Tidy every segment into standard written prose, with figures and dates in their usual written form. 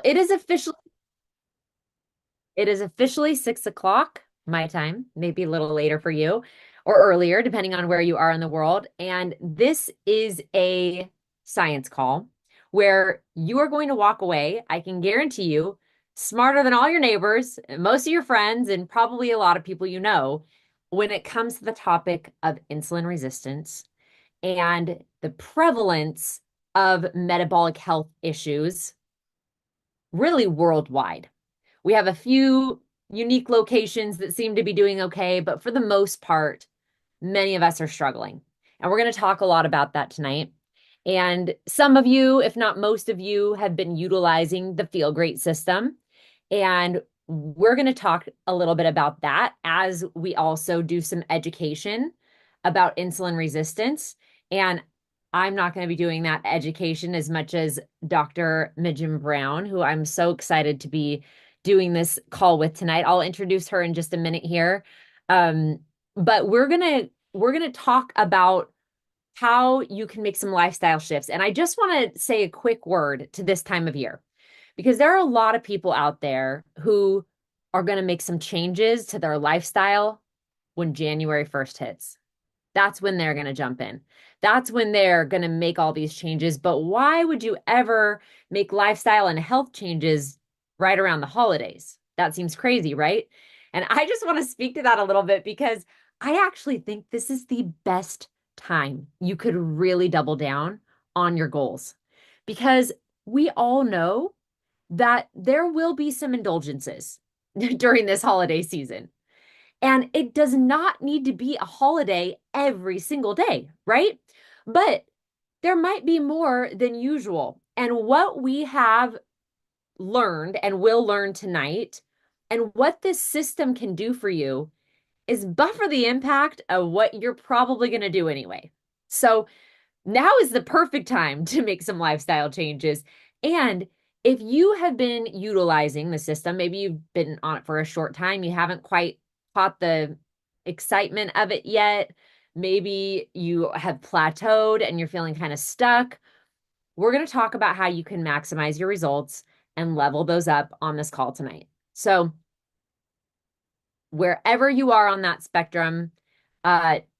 It is officially it is officially 6 o'clock my time, maybe a little later for you or earlier, depending on where you are in the world. And this is a science call where you are going to walk away, I can guarantee you, smarter than all your neighbors, most of your friends, and probably a lot of people you know when it comes to the topic of insulin resistance and the prevalence of metabolic health issues really worldwide. We have a few unique locations that seem to be doing okay, but for the most part, many of us are struggling. And we're going to talk a lot about that tonight. And some of you, if not most of you, have been utilizing the Feel Great system. And we're going to talk a little bit about that as we also do some education about insulin resistance. And I'm not going to be doing that education as much as Dr. Mijin Brown, who I'm so excited to be doing this call with tonight. I'll introduce her in just a minute here. But we're gonna talk about how you can make some lifestyle shifts. And I just want to say a quick word to this time of year, because there are a lot of people out there who are going to make some changes to their lifestyle when January 1st hits. That's when they're going to jump in. That's when they're going to make all these changes. But why would you ever make lifestyle and health changes right around the holidays? That seems crazy, right? And I just want to speak to that a little bit because I actually think this is the best time you could really double down on your goals, because we all know that there will be some indulgences during this holiday season. And it does not need to be a holiday every single day, right? But there might be more than usual. And what we have learned and will learn tonight, and what this system can do for you, is buffer the impact of what you're probably going to do anyway. So now is the perfect time to make some lifestyle changes. And if you have been utilizing the system, maybe you've been on it for a short time, you haven't quite caught the excitement of it yet, maybe you have plateaued and you're feeling kind of stuck, we're going to talk about how you can maximize your results and level those up on this call tonight. So, wherever you are on that spectrum,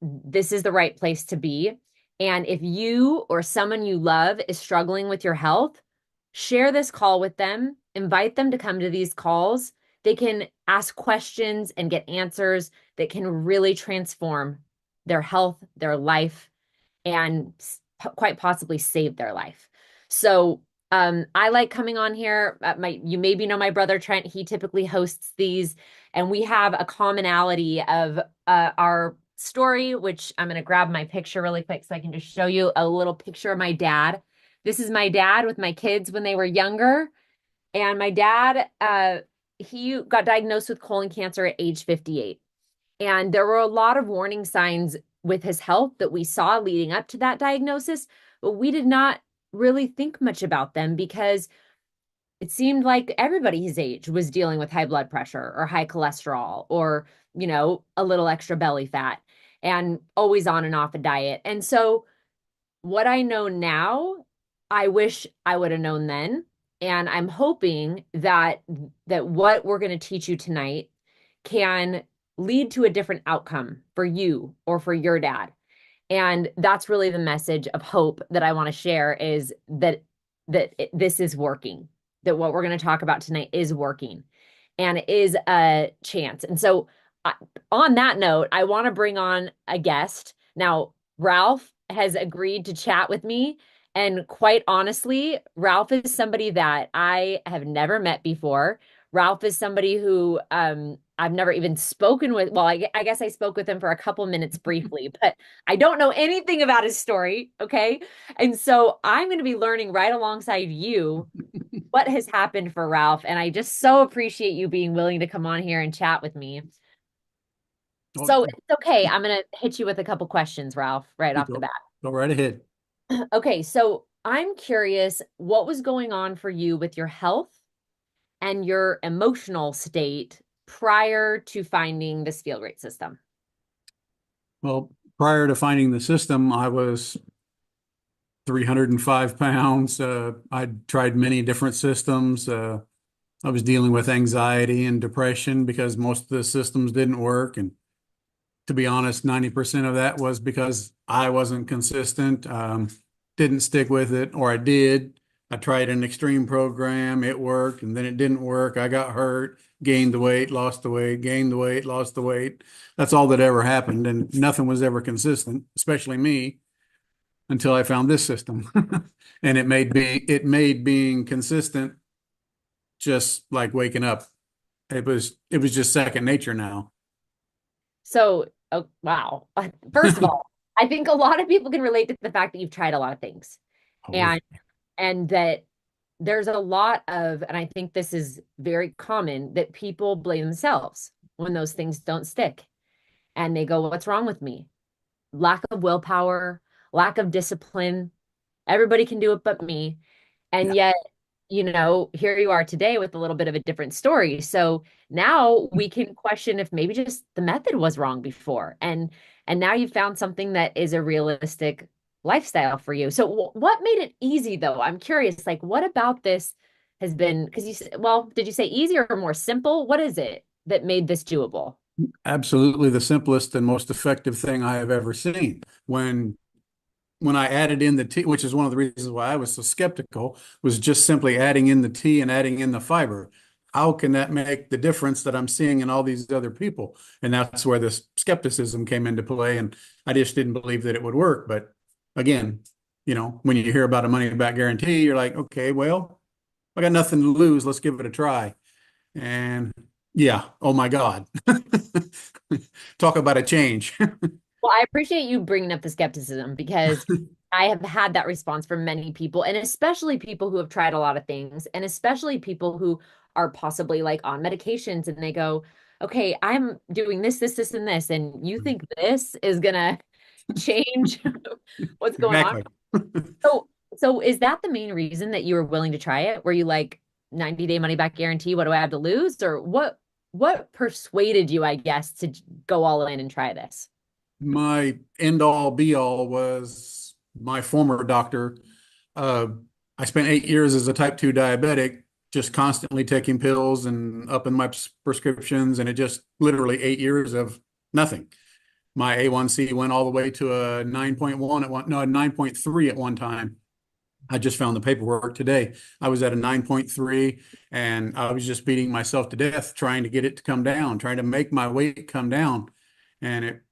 this is the right place to be. And if you or someone you love is struggling with your health, share this call with them, invite them to come to these calls. They can ask questions and get answers that can really transform their health, their life, and quite possibly save their life. So I like coming on here. You maybe know my brother Trent. He typically hosts these, and we have a commonality of our story, which I'm going to grab my picture really quick so I can just show you a little picture of my dad. This is my dad with my kids when they were younger. And my dad, he got diagnosed with colon cancer at age 58. And there were a lot of warning signs with his health that we saw leading up to that diagnosis, but we did not really think much about them because it seemed like everybody his age was dealing with high blood pressure or high cholesterol or, a little extra belly fat and always on and off a diet. And so what I know now, I wish I would have known then. And I'm hoping that what we're going to teach you tonight can lead to a different outcome for you or for your dad. And that's really the message of hope that I want to share, is this is working, that what we're going to talk about tonight is working and is a chance. And so on that note, I want to bring on a guest. Now, Ralph has agreed to chat with me. And quite honestly, Ralph is somebody that I have never met before. Ralph is somebody who I've never even spoken with. Well, I guess I spoke with him for a couple minutes briefly, but I don't know anything about his story. Okay. And so I'm going to be learning right alongside you what has happened for Ralph. And I just so appreciate you being willing to come on here and chat with me. Oh, So it's okay. I'm going to hit you with a couple questions, Ralph, right you off the go, bat. go right ahead. Okay. So I'm curious, what was going on for you with your health and your emotional state prior to finding this Feel Great system? Well, prior to finding the system, I was 305 pounds. I tried many different systems. I was dealing with anxiety and depression because most of the systems didn't work. And to be honest, 90% of that was because I wasn't consistent, didn't stick with it, or I did. I tried an extreme program, it worked, and then it didn't work. I got hurt, gained the weight, lost the weight, gained the weight, lost the weight. That's all that ever happened, and nothing was ever consistent, especially me, until I found this system. And it made being consistent just like waking up. It was just second nature now. So, oh, wow. First of all, I think a lot of people can relate to the fact that you've tried a lot of things. Oh, yeah. And that there's a lot of, and I think this is very common, that people blame themselves when those things don't stick. And they go, what's wrong with me? Lack of willpower, lack of discipline. Everybody can do it but me. And Yeah. yet, here you are today with a little bit of a different story. So now we can question if maybe just the method was wrong before. And now you found something that is a realistic lifestyle for you. So what made it easy though? I'm curious, like what about this has been, because well, did you say easy or more simple? What is it that made this doable? Absolutely the simplest and most effective thing I have ever seen. When I added in the tea, which is one of the reasons why I was so skeptical, was just simply adding in the tea and adding in the fiber. How can that make the difference that I'm seeing in all these other people? And that's where this skepticism came into play. And I just didn't believe that it would work. But again, when you hear about a money back guarantee, you're like, okay, well, I got nothing to lose. Let's give it a try. And yeah, oh my God. Talk about a change. Well, I appreciate you bringing up the skepticism because I have had that response from many people, and especially people who have tried a lot of things, and especially people who are possibly like on medications and they go, okay, I'm doing this, this, this, and this, and you think this is gonna change what's going on? Exactly. So, so is that the main reason that you were willing to try it? Were you like 90-day money back guarantee? What do I have to lose? Or what persuaded you, I guess, to go all in and try this? My end all be all was my former doctor. Uh, I spent 8 years as a type 2 diabetic, just constantly taking pills and upping my prescriptions, and it just literally 8 years of nothing. My A1C went all the way to a 9.1 at one, no, a 9.3 at one time. I just found the paperwork today. I was at a 9.3 and I was just beating myself to death trying to get it to come down, trying to make my weight come down. And it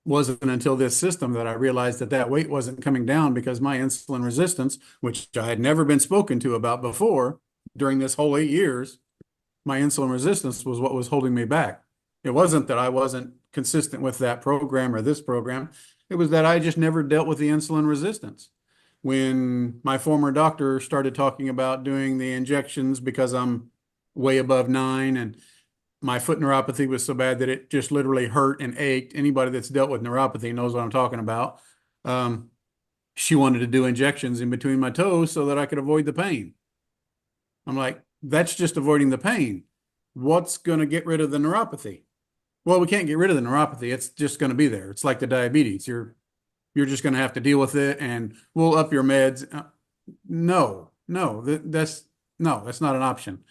wasn't until this system that I realized that that weight wasn't coming down because my insulin resistance, which I had never been spoken to about before during this whole 8 years, my insulin resistance was what was holding me back. It wasn't that I wasn't consistent with that program or this program. It was that I just never dealt with the insulin resistance. When my former doctor started talking about doing the injections because I'm way above 9 and my foot neuropathy was so bad that it just literally hurt and ached. Anybody that's dealt with neuropathy knows what I'm talking about. Um, she wanted to do injections in between my toes so that I could avoid the pain. I'm like, that's just avoiding the pain. What's going to get rid of the neuropathy? Well, we can't get rid of the neuropathy. It's just going to be there. It's like the diabetes. You're just going to have to deal with it, and we'll up your meds. No, no, that's no, that's not an option.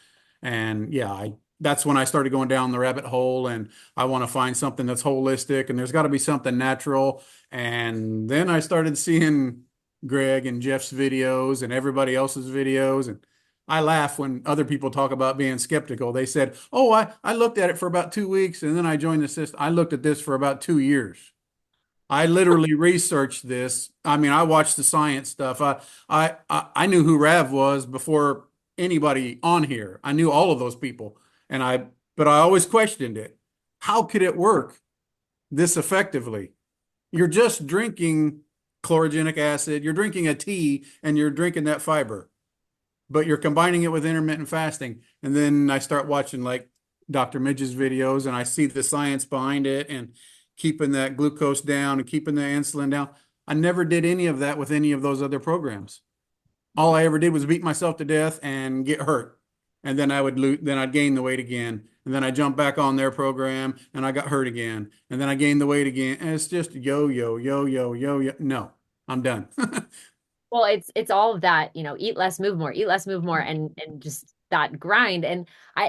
And yeah, that's when I started going down the rabbit hole, and I want to find something that's holistic, and there's got to be something natural. And then I started seeing Greg and Jeff's videos and everybody else's videos, and I laugh when other people talk about being skeptical. They said, "Oh, I looked at it for about 2 weeks, and then I joined the system. I looked at this for about 2 years." I literally researched this. I mean, I watched the science stuff. I knew who Rav was before anybody on here. I knew all of those people, and but I always questioned it. How could it work this effectively? You're just drinking chlorogenic acid. You're drinking a tea, and you're drinking that fiber, but you're combining it with intermittent fasting. And then I start watching like Dr. Midge's videos, and I see the science behind it and keeping that glucose down and keeping the insulin down. I never did any of that with any of those other programs. All I ever did was beat myself to death and get hurt. And then then I'd gain the weight again. And then I jumped back on their program and I got hurt again. And then I gained the weight again. And it's just yo, yo, yo, yo, yo, yo. No, I'm done. Well, it's all of that, eat less, move more, and just that grind. And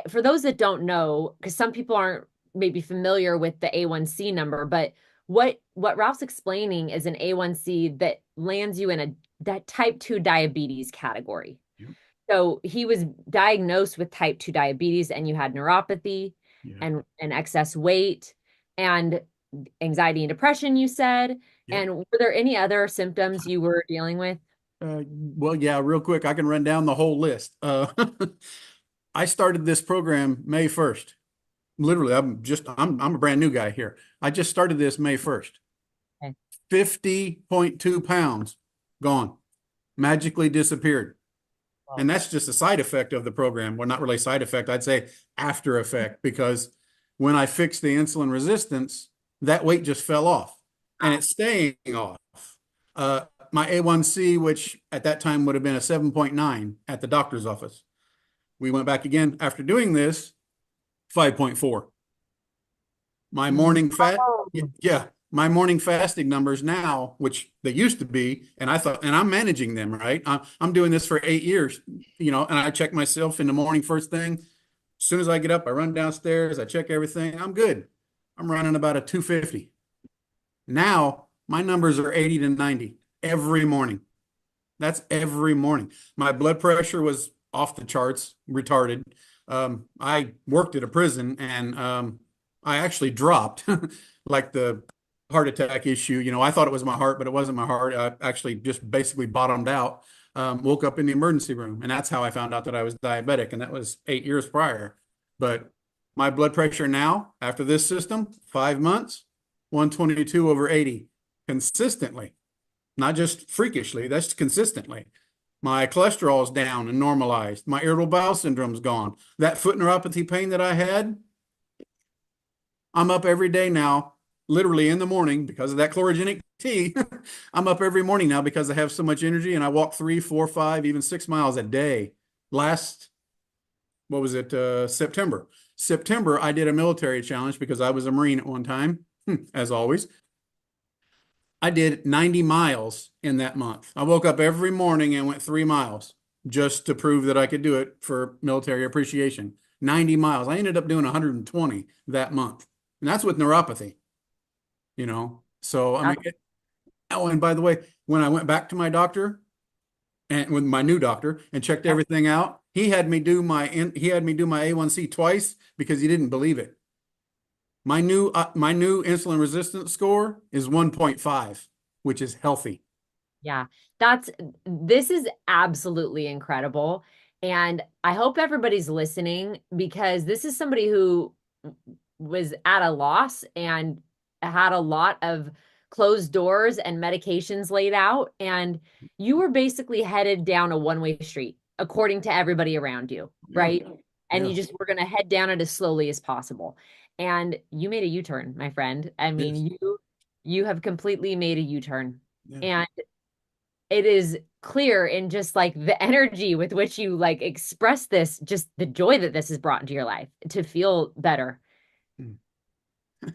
for those that don't know, because some people aren't maybe familiar with the A1C number, but what Ralph's explaining is an A1C that lands you in that type 2 diabetes category. Yep. So he was diagnosed with type 2 diabetes, and you had neuropathy Yeah. and excess weight and anxiety and depression, you said. Yep. And were there any other symptoms you were dealing with? Well, yeah, real quick, I can run down the whole list. I started this program May 1st. Literally, I'm a brand new guy here. I just started this May 1st. Okay. 50.2 pounds gone, magically disappeared. Well, And that's just a side effect of the program. Well, not really side effect, I'd say after effect, because when I fixed the insulin resistance, that weight just fell off and it's staying off. Uh, my A1C, which at that time would have been a 7.9 at the doctor's office. We went back again after doing this, 5.4. My morning fat, wow. yeah, my morning fasting numbers now, which they used to be, and I thought, and I'm managing them, right? I'm doing this for 8 years, and I check myself in the morning first thing. As soon as I get up, I run downstairs, I check everything. I'm good. I'm running about a 250. Now my numbers are 80 to 90 every morning. That's every morning. My blood pressure was off the charts, retarded. I worked at a prison and I actually dropped like the heart attack issue. I thought it was my heart, but it wasn't my heart. I actually just basically bottomed out, woke up in the emergency room. And that's how I found out that I was diabetic. And that was 8 years prior. But my blood pressure now, after this system, 5 months, 122 over 80 consistently, not just freakishly, that's consistently. My cholesterol is down and normalized. My irritable bowel syndrome's gone. That foot neuropathy pain that I had, I'm up every day now, literally in the morning because of that chlorogenic tea. I'm up every morning now because I have so much energy and I walk 3, 4, 5, even 6 miles a day. Last, what was it, September. September, I did a military challenge because I was a Marine at one time, as always. I did 90 miles in that month. I woke up every morning and went 3 miles just to prove that I could do it for military appreciation. 90 miles. I ended up doing 120 that month. And that's with neuropathy. So, I mean, oh, and by the way, when I went back to my doctor and with my new doctor and checked everything out, he had me do my A1C twice because he didn't believe it. My new insulin resistance score is 1.5, which is healthy. Yeah, this is absolutely incredible. And I hope everybody's listening because this is somebody who was at a loss and had a lot of closed doors and medications laid out. And you were basically headed down a one-way street, according to everybody around you, Yeah, right? And yeah, you just were going to head down it as slowly as possible. And you made a U-turn, my friend. I mean, yes, you have completely made a U-turn. yeah. And it is clear in just like the energy with which you like express this, just the joy that this has brought into your life to feel better Mm.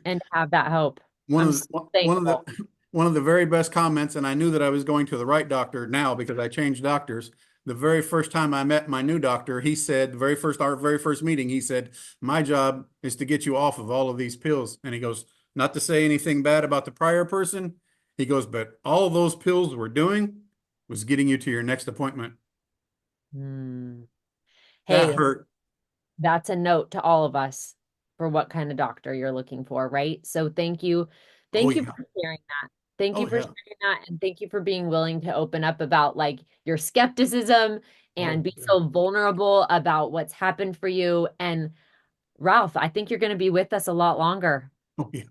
and have that hope. One I'm of so the, one of thankful. the one of the very best comments, and I knew that I was going to the right doctor now because I changed doctors. The very first time I met my new doctor, he said, our very first meeting, he said, "My job is to get you off of all of these pills." And he goes, not to say anything bad about the prior person. He goes, but all of those pills were doing was getting you to your next appointment. Hmm. That Hey, hurt. that's a note to all of us for what kind of doctor you're looking for, right? So thank you. Oh Thank you yeah. for sharing that. Thank you Oh for yeah. sharing that. And thank you for being willing to open up about like your skepticism and Oh be yeah. so vulnerable about what's happened for you. And Ralph, I think you're going to be with us a lot longer, Oh yeah.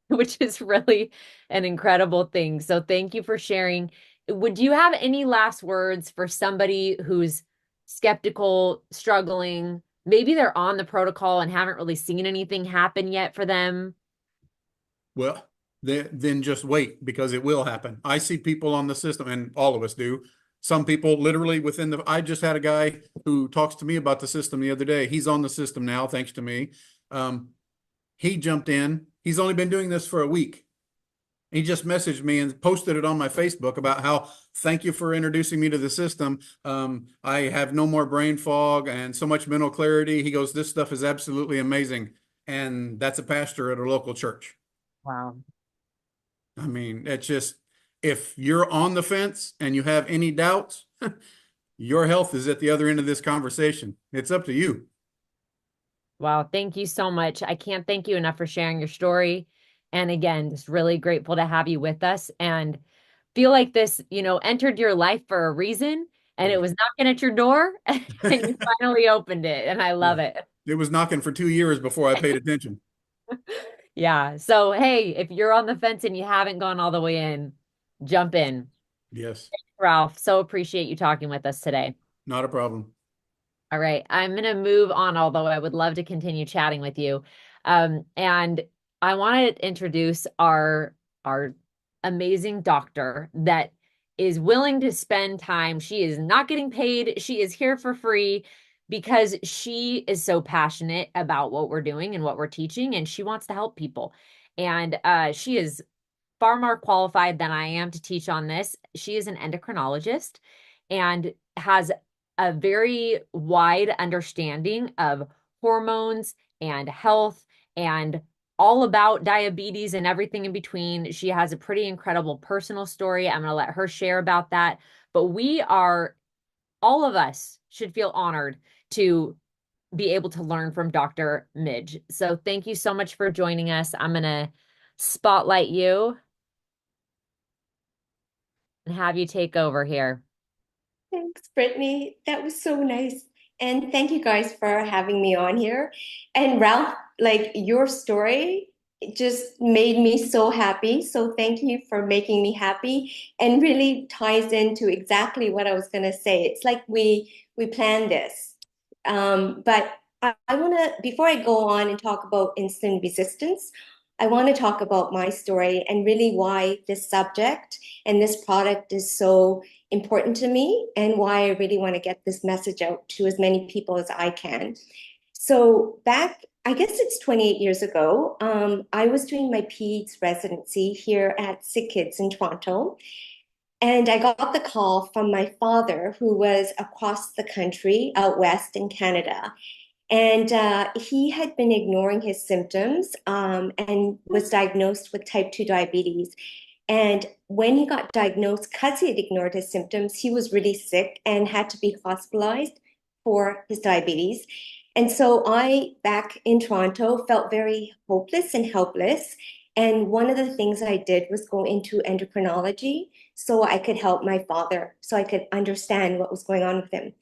which is really an incredible thing. So thank you for sharing. Would you have any last words for somebody who's skeptical, struggling? Maybe they're on the protocol and haven't really seen anything happen yet for them. Well, then just wait because it will happen. I see people on the system, and all of us do. Some people literally I just had a guy who talks to me about the system the other day. He's on the system now, thanks to me. Um, he jumped in. He's only been doing this for a week. He just messaged me and posted it on my Facebook about how thank you for introducing me to the system. I have no more brain fog and so much mental clarity. He goes, this stuff is absolutely amazing. And that's a pastor at a local church. Wow. I mean, it's just, if you're on the fence and you have any doubts, your health is at the other end of this conversation. It's up to you. Wow, thank you so much. I can't thank you enough for sharing your story. And again, just really grateful to have you with us and feel like this, entered your life for a reason and it Yeah. was knocking at your door and you finally opened it. And I Yeah. love it. It was knocking for 2 years before I paid attention. Yeah. So, hey, if you're on the fence and you haven't gone all the way in, jump in. Yes, Ralph, so appreciate you talking with us today. not a problem. All right, I'm going to move on, although I would love to continue chatting with you. And I want to introduce our amazing doctor that is willing to spend time. She is not getting paid. She is here for free because she is so passionate about what we're doing and what we're teaching, and she wants to help people. And she is far more qualified than I am to teach on this. She is an endocrinologist and has a very wide understanding of hormones and health and all about diabetes and everything in between. She has a pretty incredible personal story. I'm going to let her share about that. But all of us should feel honored to be able to learn from Dr. Midge. So thank you so much for joining us. I'm going to spotlight you and have you take over here. Thanks, Brittany. That was so nice. And thank you guys for having me on here. And Ralph, like your story it just made me so happy. So thank you for making me happy and really ties into exactly what I was going to say. It's like we planned this. But I want to, before I go on and talk about insulin resistance, I want to talk about my story and really why this subject and this product is so important to me and why I really want to get this message out to as many people as I can. So back, I guess it's 28 years ago, I was doing my PEDS residency here at Sick Kids in Toronto. And I got the call from my father, who was across the country out west in Canada. And he had been ignoring his symptoms and was diagnosed with type 2 diabetes. And when he got diagnosed, because he had ignored his symptoms, he was really sick and had to be hospitalized for his diabetes. And so I, back in Toronto, felt very hopeless and helpless. And one of the things I did was go into endocrinology so I could help my father, so I could understand what was going on with him.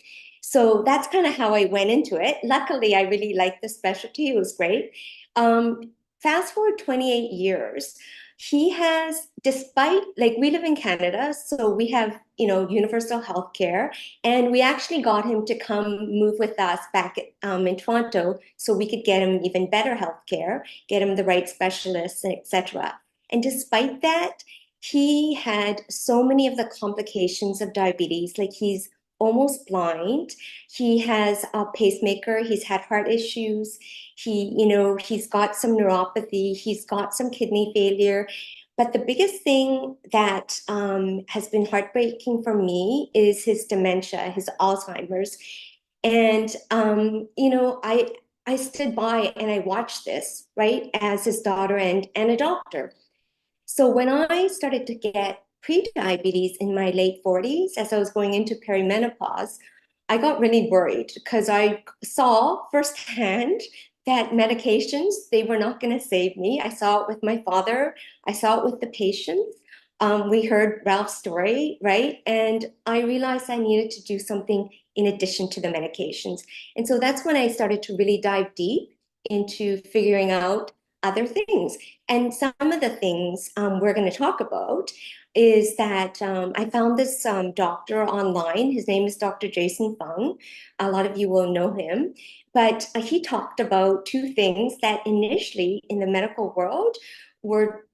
So that's kind of how I went into it. Luckily, I really liked the specialty. It was great. Fast forward 28 years, he has, despite, like, we live in Canada, so we have, universal health care, and we actually got him to come move with us back in Toronto so we could get him even better health care, get him the right specialists, and etc. And despite that, he had so many of the complications of diabetes, like he's almost blind. He has a pacemaker. He's had heart issues. He's got some neuropathy. He's got some kidney failure. But the biggest thing that has been heartbreaking for me is his dementia, his Alzheimer's. And I stood by and I watched this, right, as his daughter and a doctor. So when I started to get pre-diabetes in my late 40s, as I was going into perimenopause, I got really worried because I saw firsthand that medications, they were not going to save me. I saw it with my father. I saw it with the patients. We heard Ralph's story, right? And I realized I needed to do something in addition to the medications. And so that's when I started to really dive deep into figuring out other things. And some of the things we're going to talk about is that I found this doctor online. His name is Dr. Jason Fung. A lot of you will know him. But he talked about two things that initially in the medical world were,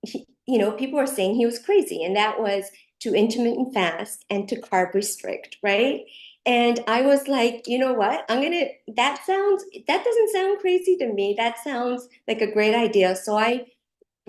people were saying he was crazy. And that was to intermittent fast and to carb restrict, right? And I was like, you know what? That doesn't sound crazy to me. That sounds like a great idea. So I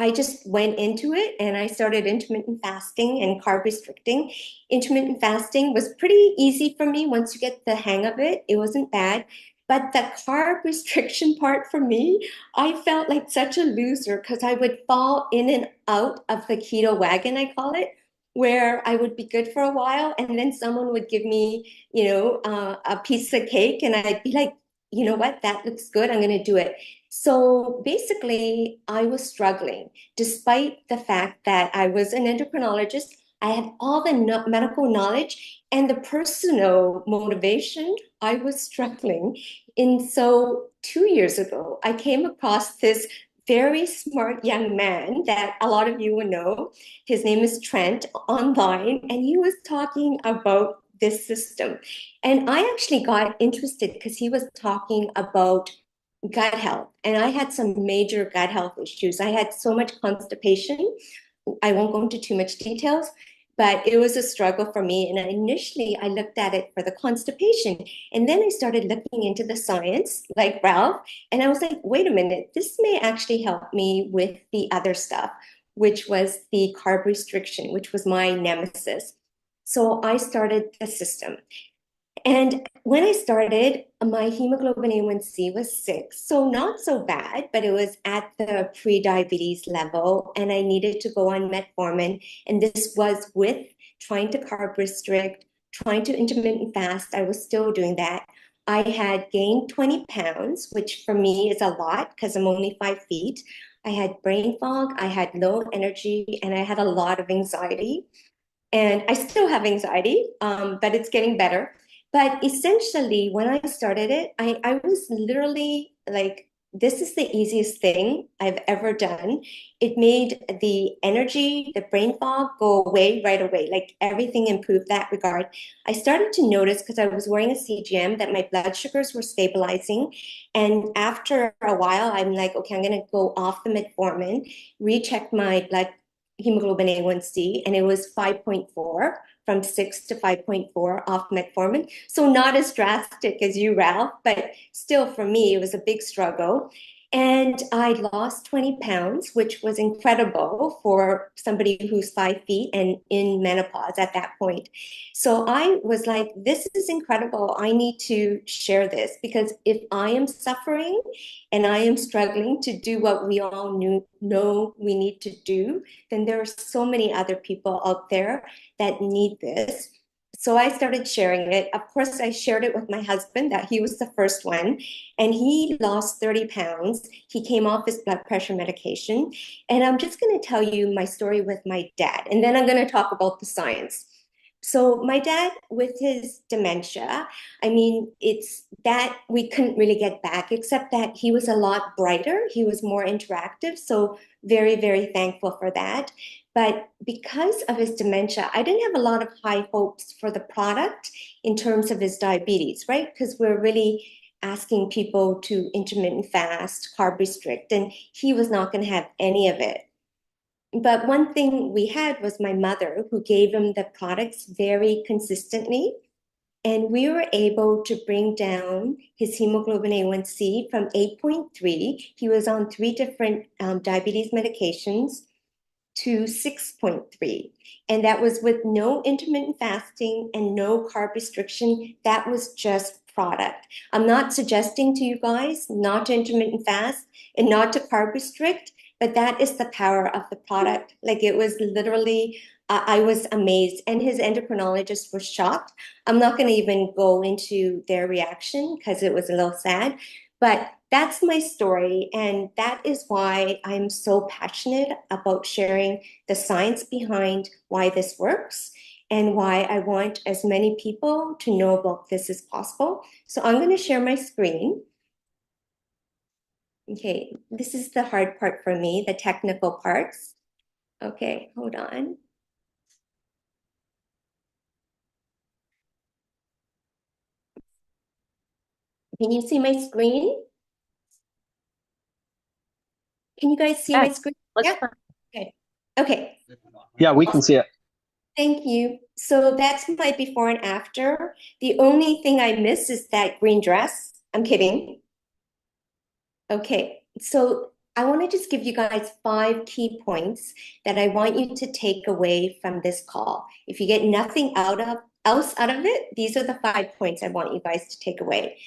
I just went into it and I started intermittent fasting and carb restricting. Intermittent fasting was pretty easy for me once you get the hang of it. It wasn't bad. But the carb restriction part for me, I felt like such a loser because I would fall in and out of the keto wagon, I call it, where I would be good for a while and then someone would give me, a piece of cake and I'd be like, you know what, that looks good. I'm going to do it. So basically, I was struggling despite the fact that I was an endocrinologist. I had all the medical knowledge and the personal motivation. I was struggling. And so 2 years ago, I came across this very smart young man that a lot of you will know. His name is Trent online, and he was talking about this system. And I actually got interested because he was talking about gut health. And I had some major gut health issues. I had so much constipation. I won't go into too much details, but it was a struggle for me. And initially, I looked at it for the constipation. And then I started looking into the science, like Ralph. And I was like, wait a minute, this may actually help me with the other stuff, which was the carb restriction, which was my nemesis. So I started the system. And when I started, my hemoglobin A1C was 6. So not so bad, but it was at the pre-diabetes level. And I needed to go on metformin. And this was with trying to carb restrict, trying to intermittent fast. I was still doing that. I had gained 20 pounds, which for me is a lot because I'm only 5 feet. I had brain fog, I had low energy, and I had a lot of anxiety. And I still have anxiety, but it's getting better. But essentially, when I started it, I was literally like, this is the easiest thing I've ever done. It made the energy, the brain fog go away right away. Like everything improved that regard. I started to notice because I was wearing a CGM that my blood sugars were stabilizing. And after a while, I'm like, okay, I'm going to go off the metformin, recheck my blood hemoglobin A1C, and it was 5.4 from 6 to 5.4 off metformin. So not as drastic as you, Ralph, but still for me, it was a big struggle. And I lost 20 pounds, which was incredible for somebody who's 5 feet and in menopause at that point. So I was like, this is incredible. I need to share this because if I am suffering and I am struggling to do what we all know we need to do, then there are so many other people out there that need this. So I started sharing it. Of course, I shared it with my husband that he was the first one, and he lost 30 pounds. He came off his blood pressure medication. And I'm just going to tell you my story with my dad, and then I'm going to talk about the science. So my dad, with his dementia, I mean, it's that we couldn't really get back, except that he was a lot brighter. He was more interactive. So very, very thankful for that. But because of his dementia, I didn't have a lot of high hopes for the product in terms of his diabetes, right? Because we're really asking people to intermittent fast, carb restrict, and he was not going to have any of it. But one thing we had was my mother who gave him the products very consistently. And we were able to bring down his hemoglobin A1C from 8.3. He was on three different diabetes medications to 6.3. And that was with no intermittent fasting and no carb restriction. That was just product. I'm not suggesting to you guys not to intermittent fast and not to carb restrict, but that is the power of the product. Like it was literally, I was amazed. And his endocrinologist was shocked. I'm not going to even go into their reaction because it was a little sad. But that's my story. And that is why I'm so passionate about sharing the science behind why this works and why I want as many people to know about this as possible. So I'm going to share my screen. Okay, this is the hard part for me, the technical parts. Okay, hold on. Can you see my screen? Can you guys see my Yes, screen? looks Yeah. fun. Okay. Okay. Yeah, we can see it. Thank you. So that's my before and after. The only thing I miss is that green dress. I'm kidding. Okay. So I want to just give you guys 5 key points that I want you to take away from this call. If you get nothing else out of it, these are the 5 points I want you guys to take away.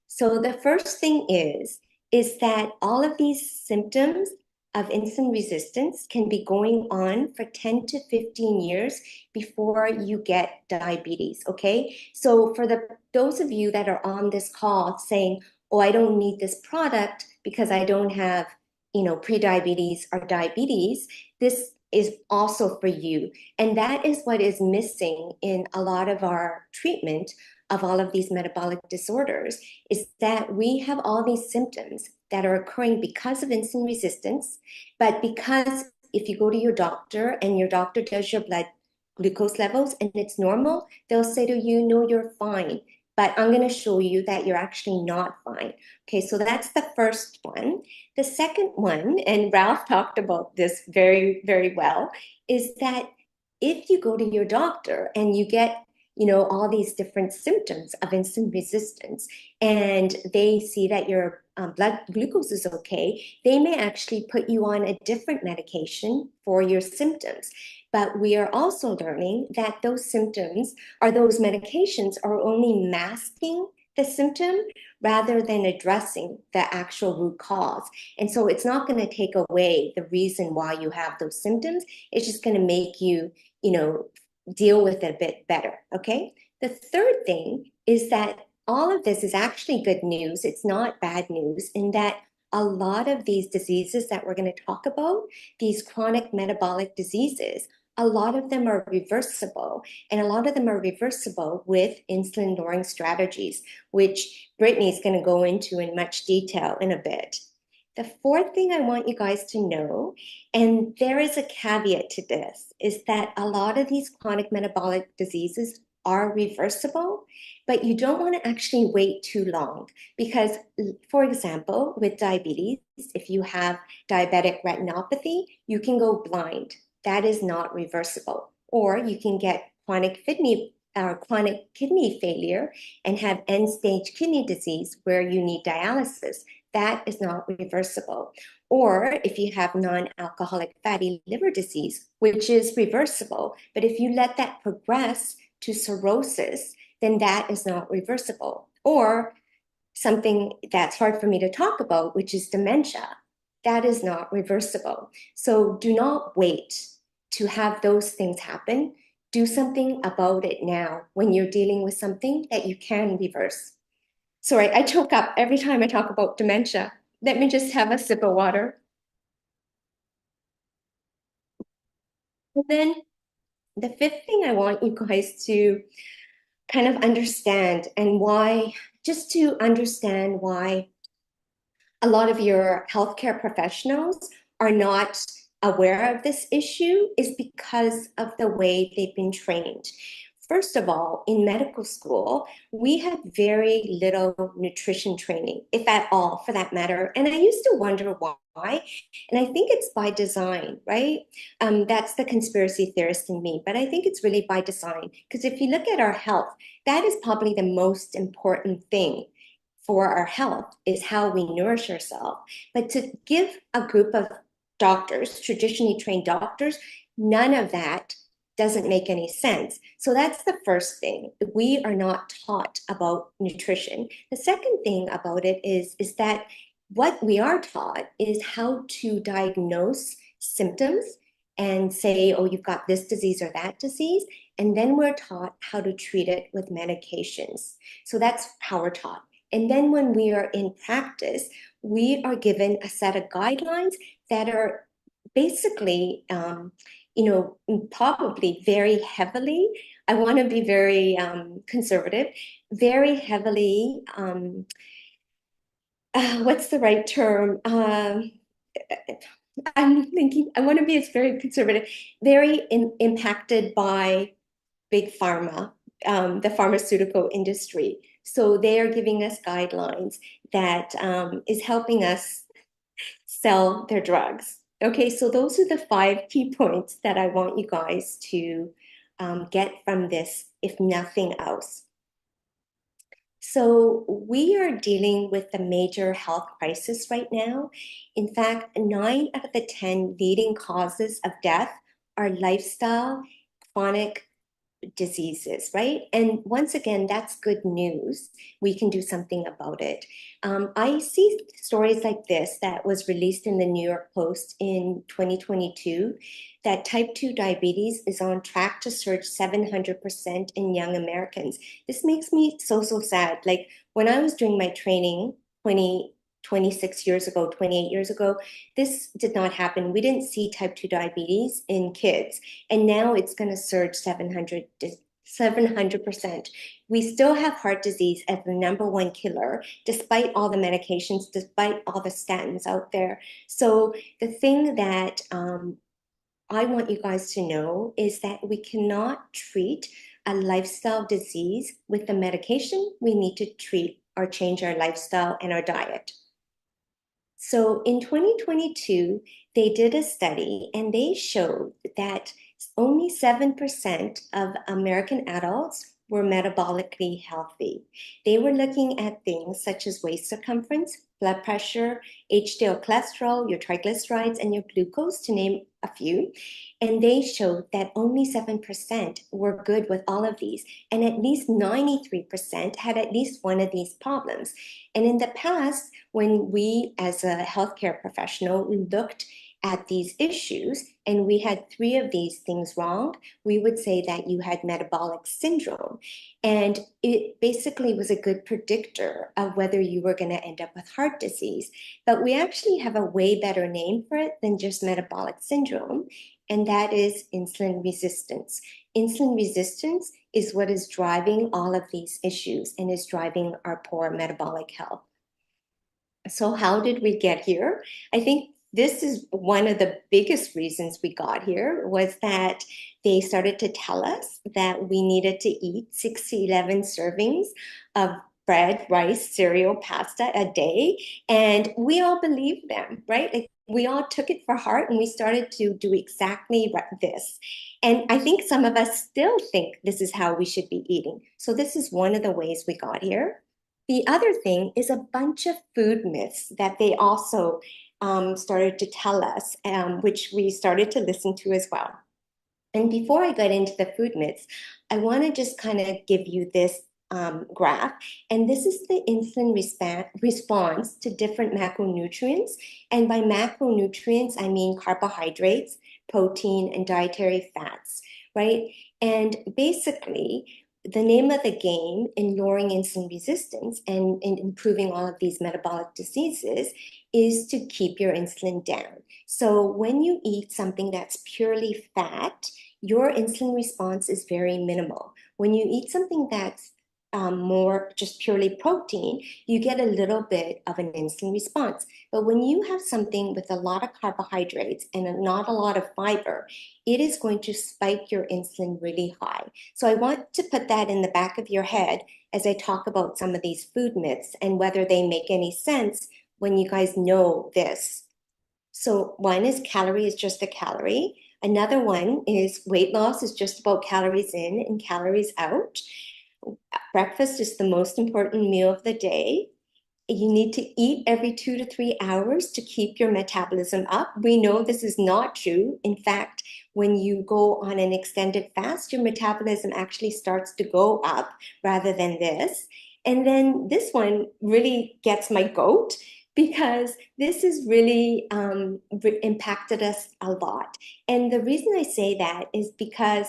So the first thing is that all of these symptoms of insulin resistance can be going on for 10 to 15 years before you get diabetes, okay? So for those of you that are on this call saying, "Oh, I don't need this product because I don't have, prediabetes or diabetes," this is also for you. And that is what is missing in a lot of our treatment of all of these metabolic disorders, is that we have all these symptoms that are occurring because of insulin resistance, but because if you go to your doctor and your doctor does your blood glucose levels and it's normal, they'll say to you, "No, you're fine." But I'm going to show you that you're actually not fine. Okay, so that's the first one. The second one, and Ralph talked about this very, very well, is that if you go to your doctor and you get all these different symptoms of insulin resistance, and they see that your blood glucose is okay, they may actually put you on a different medication for your symptoms. But we are also learning that those symptoms or those medications are only masking the symptom rather than addressing the actual root cause. And so it's not going to take away the reason why you have those symptoms. It's just going to make you, deal with it a bit better, okay? The third thing is that all of this is actually good news. It's not bad news in that a lot of these diseases that we're going to talk about, these chronic metabolic diseases, a lot of them are reversible, and a lot of them are reversible with insulin-lowering strategies, which Brittney is going to go into in much detail in a bit. The fourth thing I want you guys to know, and there is a caveat to this, is that a lot of these chronic metabolic diseases are reversible, but you don't want to actually wait too long because, for example, with diabetes, if you have diabetic retinopathy, you can go blind. That is not reversible. Or you can get chronic kidney failure and have end-stage kidney disease where you need dialysis. That is not reversible. Or if you have non-alcoholic fatty liver disease, which is reversible, but if you let that progress to cirrhosis, then that is not reversible. Or something that's hard for me to talk about, which is dementia. That is not reversible. So do not wait to have those things happen. Do something about it now when you're dealing with something that you can reverse. Sorry, I choke up every time I talk about dementia. Let me just have a sip of water. And then the fifth thing I want you guys to kind of understand, and why, just to understand why a lot of your healthcare professionals are not aware of this issue, is because of the way they've been trained. First of all, in medical school, we had very little nutrition training, if at all, for that matter. And I used to wonder why. And I think it's by design, right? That's the conspiracy theorist in me. But I think it's really by design. Because if you look at our health, that is probably the most important thing for our health, is how we nourish ourselves. But to give a group of doctors, traditionally trained doctors, none of that doesn't make any sense. So that's the first thing. We are not taught about nutrition. The second thing about it is that what we are taught is how to diagnose symptoms and say, "Oh, you've got this disease or that disease." And then we're taught how to treat it with medications. So that's how we're taught. And then when we are in practice, we are given a set of guidelines that are basically, probably very heavily, I want to be very conservative, very heavily, what's the right term? I'm thinking, I want to be as very conservative, very impacted by big pharma, the pharmaceutical industry. So they are giving us guidelines that is helping us sell their drugs. Okay, so those are the 5 key points that I want you guys to get from this, if nothing else. So we are dealing with a major health crisis right now. In fact, 9 out of the 10 leading causes of death are lifestyle, chronic diseases, right? And once again, that's good news. We can do something about it. I see stories like this that was released in the New York Post in 2022 that type 2 diabetes is on track to surge 700% in young Americans. This makes me so, so sad. Like when I was doing my training 26 years ago, 28 years ago, this did not happen. We didn't see type 2 diabetes in kids. And now it's going to surge 700%. We still have heart disease as the #1 killer, despite all the medications, despite all the statins out there. So the thing that I want you guys to know is that we cannot treat a lifestyle disease with the medication. We need to treat or change our lifestyle and our diet. So in 2022, they did a study and they showed that only 7% of American adults were metabolically healthy. They were looking at things such as waist circumference, blood pressure, HDL cholesterol, your triglycerides, and your glucose, to name a few. And they showed that only 7% were good with all of these, and at least 93% had at least one of these problems. And in the past, when we as a healthcare professional looked at these issues and we had 3 of these things wrong, we would say that you had metabolic syndrome. And it basically was a good predictor of whether you were going to end up with heart disease. But we actually have a way better name for it than just metabolic syndrome, and that is insulin resistance. Insulin resistance is what is driving all of these issues and is driving our poor metabolic health. So how did we get here? I think this is one of the biggest reasons we got here, was that they started to tell us that we needed to eat 6 to 11 servings of bread, rice, cereal, pasta a day. And we all believed them, right? Like we all took it for heart and we started to do exactly this. And I think some of us still think this is how we should be eating. So this is one of the ways we got here. The other thing is a bunch of food myths that they also started to tell us, which we started to listen to as well. And before I get into the food myths, I want to just kind of give you this graph. And this is the insulin response to different macronutrients. And by macronutrients, I mean carbohydrates, protein, and dietary fats, right? And basically, the name of the game in lowering insulin resistance and in improving all of these metabolic diseases is to keep your insulin down. So when you eat something that's purely fat, your insulin response is very minimal. When you eat something that's more just purely protein, you get a little bit of an insulin response. But when you have something with a lot of carbohydrates and not a lot of fiber, it is going to spike your insulin really high. So I want to put that in the back of your head as I talk about some of these food myths and whether they make any sense when you guys know this. So one is calorie is just a calorie. Another one is weight loss is just about calories in and calories out. Breakfast is the most important meal of the day. You need to eat every 2 to 3 hours to keep your metabolism up. We know this is not true. In fact, when you go on an extended fast, your metabolism actually starts to go up rather than this. And then this one really gets my goat, because this has really impacted us a lot. And the reason I say that is because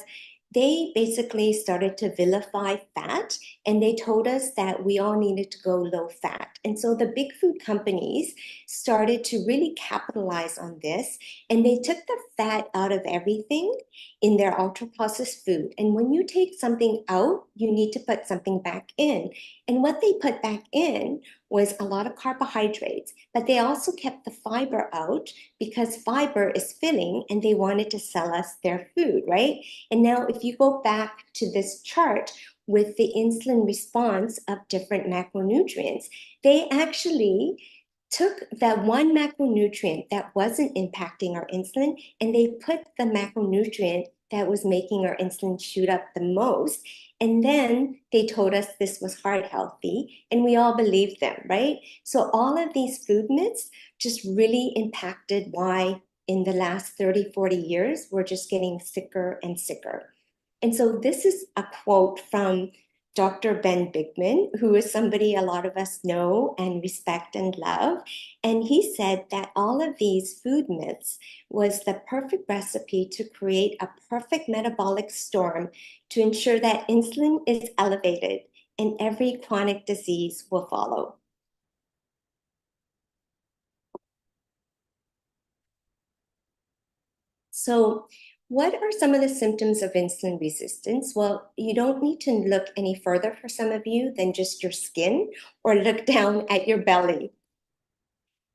they basically started to vilify fat, and they told us that we all needed to go low fat. And so the big food companies started to really capitalize on this, and they took the fat out of everything in their ultra processed food. And when you take something out, you need to put something back in. And what they put back in was a lot of carbohydrates, but they also kept the fiber out because fiber is filling and they wanted to sell us their food, right? And now if you go back to this chart with the insulin response of different macronutrients, they actually took that one macronutrient that wasn't impacting our insulin and they put the macronutrient that was making our insulin shoot up the most, And then they told us this was heart healthy, and we all believed them, right? So all of these food myths just really impacted why in the last 30, 40 years, we're just getting sicker and sicker. And so this is a quote from Dr. Ben Bigman, who is somebody a lot of us know and respect and love. And he said that all of these food myths was the perfect recipe to create a perfect metabolic storm to ensure that insulin is elevated and every chronic disease will follow. So, what are some of the symptoms of insulin resistance? Well, you don't need to look any further for some of you than just your skin or look down at your belly.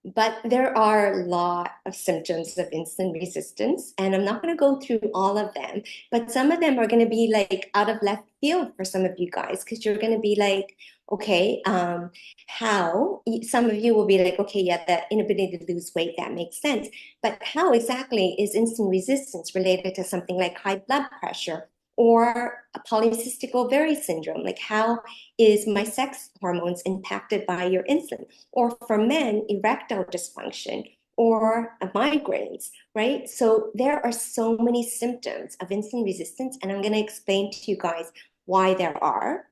But there are a lot of symptoms of insulin resistance, and I'm not going to go through all of them, but some of them are going to be like out of left field for some of you guys, because you're going to be like, okay, how? Some of you will be like, okay, yeah, the inability to lose weight, that makes sense. But how exactly is insulin resistance related to something like high blood pressure or a polycystic ovary syndrome? Like, how is my sex hormones impacted by your insulin? Or for men, erectile dysfunction or migraines, right? So there are so many symptoms of insulin resistance, and I'm going to explain to you guys why there are.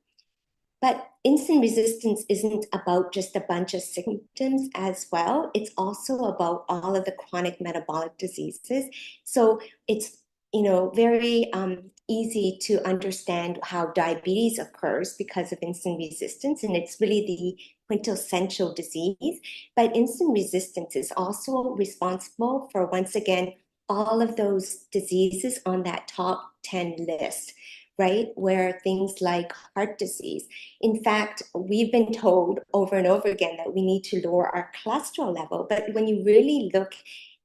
But insulin resistance isn't about just a bunch of symptoms as well. It's also about all of the chronic metabolic diseases. So it's, very easy to understand how diabetes occurs because of insulin resistance, and it's really the quintessential disease. But insulin resistance is also responsible for, once again, all of those diseases on that top 10 list, right? Where things like heart disease. In fact, we've been told over and over again that we need to lower our cholesterol level. But when you really look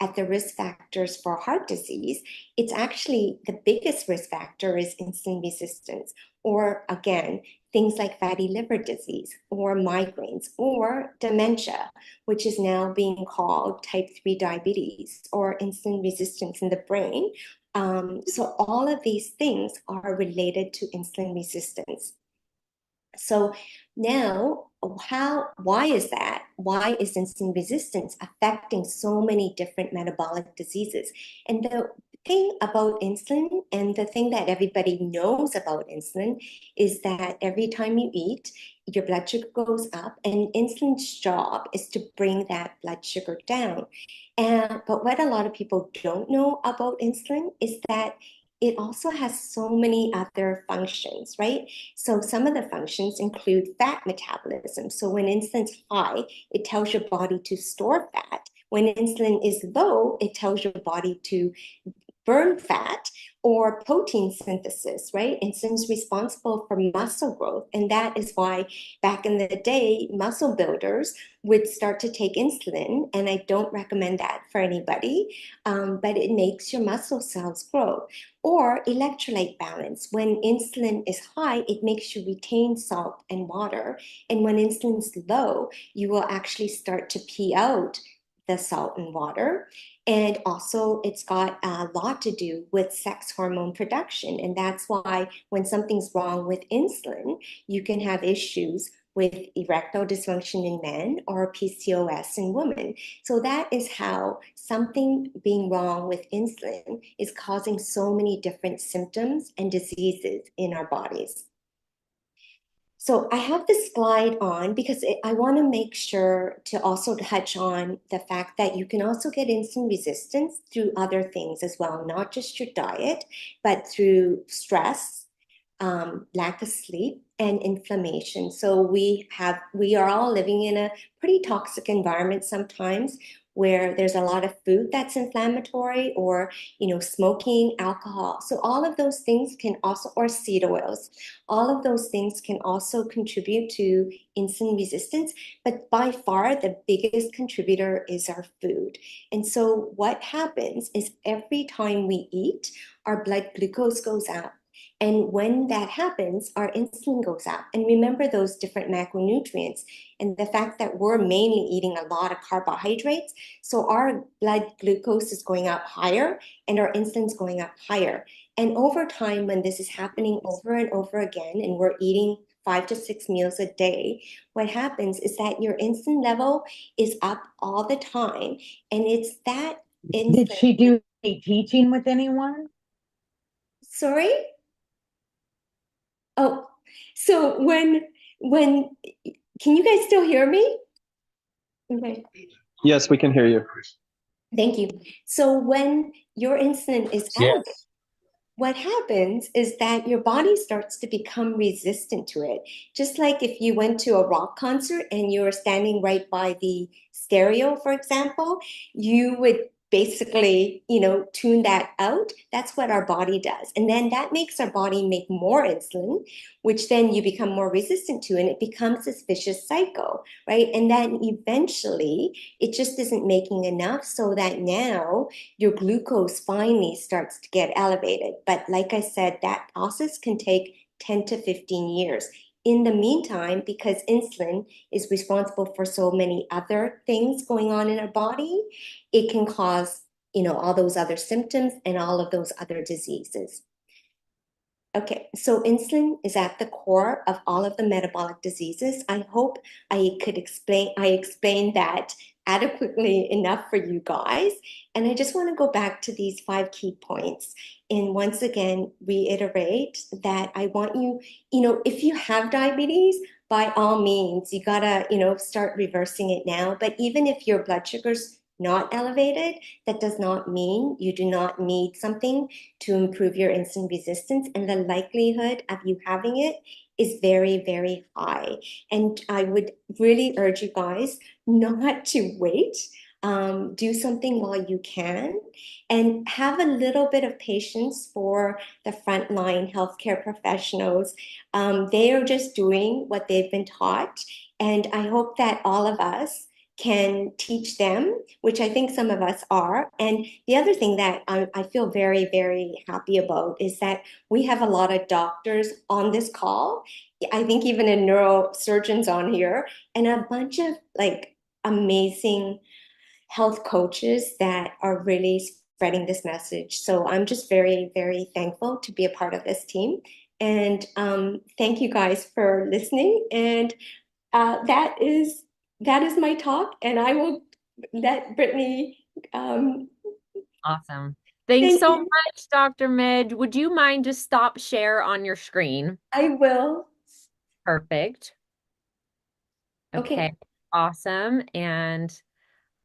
at the risk factors for heart disease, it's actually the biggest risk factor is insulin resistance, or again, things like fatty liver disease or migraines or dementia, which is now being called type 3 diabetes or insulin resistance in the brain. So all of these things are related to insulin resistance. So now, why is that? Why is insulin resistance affecting so many different metabolic diseases? And the thing about insulin, and the thing that everybody knows about insulin, is that every time you eat, your blood sugar goes up, and insulin's job is to bring that blood sugar down. But what a lot of people don't know about insulin is that it also has so many other functions, right? So some of the functions include fat metabolism. So when insulin's high, it tells your body to store fat. When insulin is low, it tells your body to burn fat, or protein synthesis, right? Insulin's responsible for muscle growth. And that is why back in the day, muscle builders would start to take insulin. And I don't recommend that for anybody, but it makes your muscle cells grow. Or electrolyte balance. When insulin is high, it makes you retain salt and water. And when insulin's low, you will actually start to pee out the salt and water. And also, it's got a lot to do with sex hormone production. And that's why when something's wrong with insulin, you can have issues with erectile dysfunction in men or PCOS in women. So that is how something being wrong with insulin is causing so many different symptoms and diseases in our bodies. So I have this slide on because I want to make sure to also touch on the fact that you can also get insulin resistance through other things as well, not just your diet, but through stress, lack of sleep, and inflammation. So we are all living in a pretty toxic environment sometimes, where there's a lot of food that's inflammatory, or smoking, alcohol. So all of those things can also, or seed oils, all of those things can also contribute to insulin resistance. But by far, the biggest contributor is our food. And so what happens is every time we eat, our blood glucose goes up. And when that happens, our insulin goes up. And remember those different macronutrients and the fact that we're mainly eating a lot of carbohydrates. So our blood glucose is going up higher and our insulin's going up higher. And over time, when this is happening over and over again, and we're eating 5 to 6 meals a day, what happens is that your insulin level is up all the time. And it's that Did insulin. she do any teaching with anyone? Sorry? Oh, so when can you guys still hear me? Okay. Yes, we can hear you. Thank you. So when your insulin is elevated, Yes. what happens is that your body starts to become resistant to it. Just like if you went to a rock concert and you were standing right by the stereo, for example, you would basically, tune that out. That's what our body does. And then that makes our body make more insulin, which then you become more resistant to, and it becomes this vicious cycle, right? And then eventually it just isn't making enough, so that now your glucose finally starts to get elevated. But like I said, that process can take 10 to 15 years. In the meantime, because insulin is responsible for so many other things going on in our body, it can cause, all those other symptoms and all of those other diseases. Okay, so insulin is at the core of all of the metabolic diseases. I hope I explained that adequately enough for you guys. And I just want to go back to these 5 key points and once again reiterate that I want you, if you have diabetes, by all means, you gotta, start reversing it now. But even if your blood sugar's not elevated, that does not mean you do not need something to improve your insulin resistance, and the likelihood of you having it is very, very high. And I would really urge you guys not to wait. Do something while you can, and have a little bit of patience for the frontline healthcare professionals. They are just doing what they've been taught, and I hope that all of us can teach them, which I think some of us are. And the other thing that I feel very, very happy about is that we have a lot of doctors on this call. I think even a neurosurgeons on here, and a bunch of like amazing health coaches that are really spreading this message. So I'm just very, very thankful to be a part of this team. And thank you guys for listening. And that is my talk, and I will let Brittney. Awesome. Thanks Thank so you. much, Dr. Midge. Would you mind just stop share on your screen? I will. Perfect. Okay. Okay, awesome. And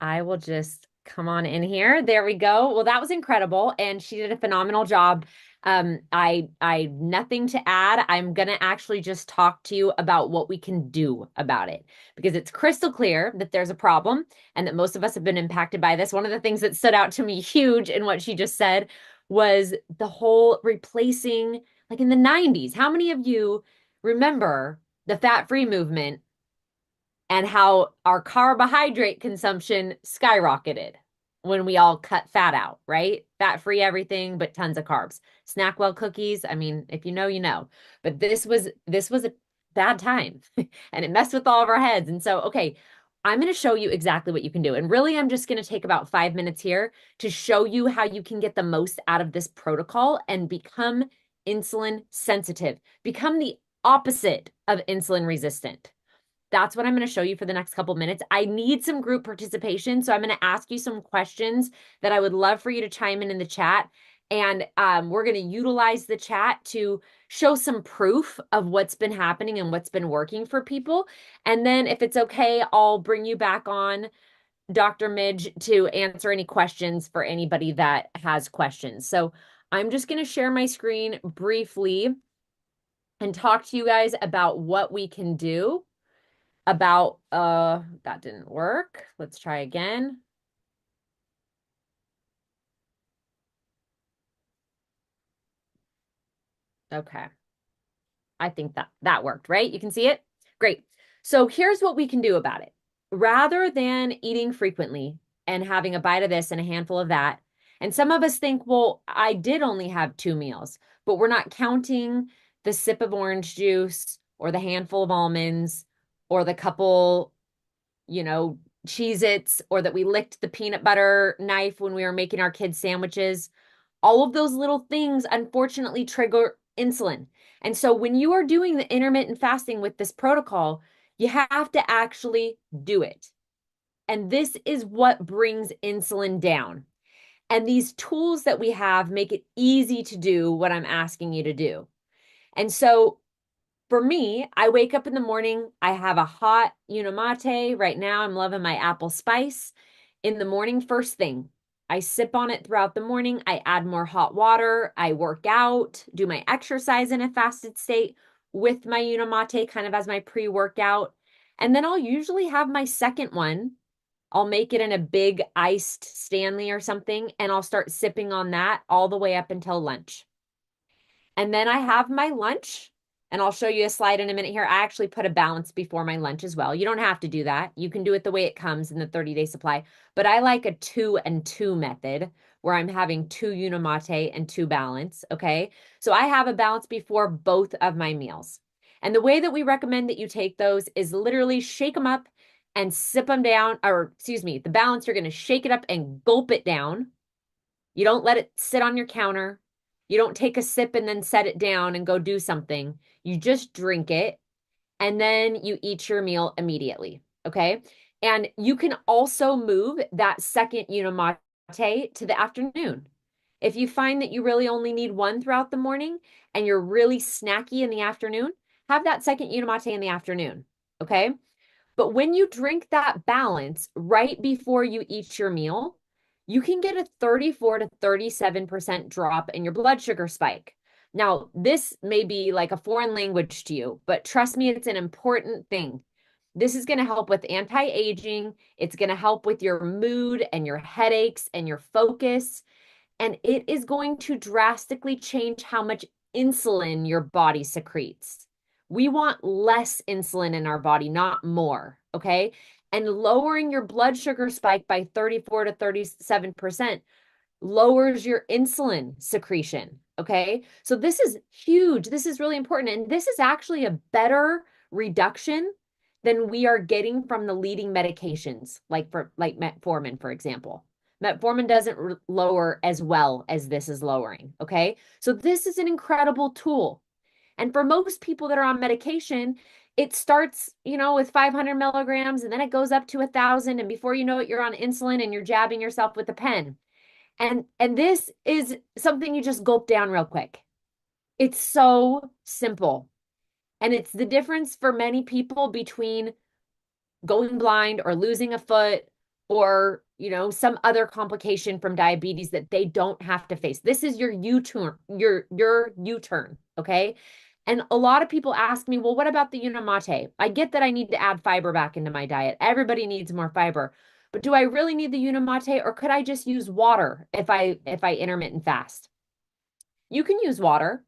I will just come on in here. There we go. Well, that was incredible, and she did a phenomenal job. I nothing to add. I'm gonna actually just talk to you about what we can do about it, because it's crystal clear that there's a problem and that most of us have been impacted by this. One of the things that stood out to me huge in what she just said was the whole replacing, like in the 90s. How many of you remember the fat-free movement and how our carbohydrate consumption skyrocketed when we all cut fat out, right? Fat-free everything, but tons of carbs. Snackwell cookies, I mean, if you know, you know. But this was a bad time and it messed with all of our heads. And so, okay, I'm going to show you exactly what you can do. And really, I'm just going to take about 5 minutes here to show you how you can get the most out of this protocol and become insulin sensitive, become the opposite of insulin resistant. That's what I'm going to show you for the next couple minutes. I need some group participation, so I'm going to ask you some questions that I would love for you to chime in the chat. And we're going to utilize the chat to show some proof of what's been happening and what's been working for people. And then if it's okay, I'll bring you back on, Dr. Midge, to answer any questions for anybody that has questions. So I'm just going to share my screen briefly and talk to you guys about what we can do about that didn't work. Let's try again. Okay. I think that worked, right? You can see it? Great. So here's what we can do about it. Rather than eating frequently and having a bite of this and a handful of that, and some of us think, well, I did only have 2 meals, but we're not counting the sip of orange juice or the handful of almonds or the couple, Cheez-Its, or that we licked the peanut butter knife when we were making our kids' sandwiches. All of those little things, unfortunately, trigger insulin. And so when you are doing the intermittent fasting with this protocol, you have to actually do it. And this is what brings insulin down. And these tools that we have make it easy to do what I'm asking you to do. And so for me, I wake up in the morning, I have a hot Unicity. Right now, I'm loving my apple spice. In the morning, first thing, I sip on it throughout the morning. I add more hot water. I work out, do my exercise in a fasted state with my Unicity kind of as my pre-workout. And then I'll usually have my second one. I'll make it in a big iced Stanley or something, and I'll start sipping on that all the way up until lunch. And then I have my lunch, and I'll show you a slide in a minute here. I actually put a balance before my lunch as well. You don't have to do that. You can do it the way it comes in the 30-day supply. But I like a 2 and 2 method where I'm having 2 Unicity and 2 balance, okay? So I have a balance before both of my meals. And the way that we recommend that you take those is literally shake them up and sip them down, or excuse me, the balance, you're going to shake it up and gulp it down. You don't let it sit on your counter. You don't take a sip and then set it down and go do something. You just drink it and then you eat your meal immediately. Okay. And you can also move that second Unicity to the afternoon. If you find that you really only need one throughout the morning and you're really snacky in the afternoon, have that second Unicity in the afternoon. Okay. But when you drink that balance right before you eat your meal, you can get a 34 to 37% drop in your blood sugar spike. Now, this may be like a foreign language to you, but trust me, it's an important thing. This is going to help with anti-aging. It's going to help with your mood and your headaches and your focus. And it is going to drastically change how much insulin your body secretes. We want less insulin in our body, not more, okay? And lowering your blood sugar spike by 34 to 37% lowers your insulin secretion, okay? So this is huge. This is really important. And this is actually a better reduction than we are getting from the leading medications, like metformin, for example. Metformin doesn't lower as well as this is lowering, okay? So this is an incredible tool. And for most people that are on medication, it starts, with 500 milligrams and then it goes up to 1,000. And before you know it, you're on insulin and you're jabbing yourself with a pen. And this is something you just gulp down real quick. It's so simple. And it's the difference for many people between going blind or losing a foot or, some other complication from diabetes that they don't have to face. This is your U-turn, your U-turn, okay? And a lot of people ask me, well, what about the Unicity? I get that I need to add fiber back into my diet. Everybody needs more fiber. But do I really need the Unicity, or could I just use water if I intermittent fast? You can use water,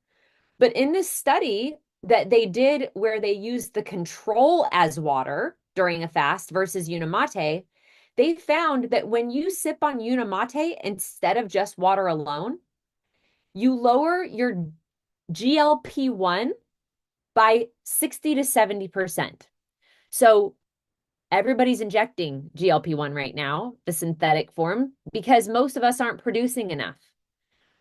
but in this study that they did where they used the control as water during a fast versus Unicity, they found that when you sip on Unicity instead of just water alone, you lower your GLP-1 by 60 to 70%. So everybody's injecting GLP-1 right now, the synthetic form, because most of us aren't producing enough.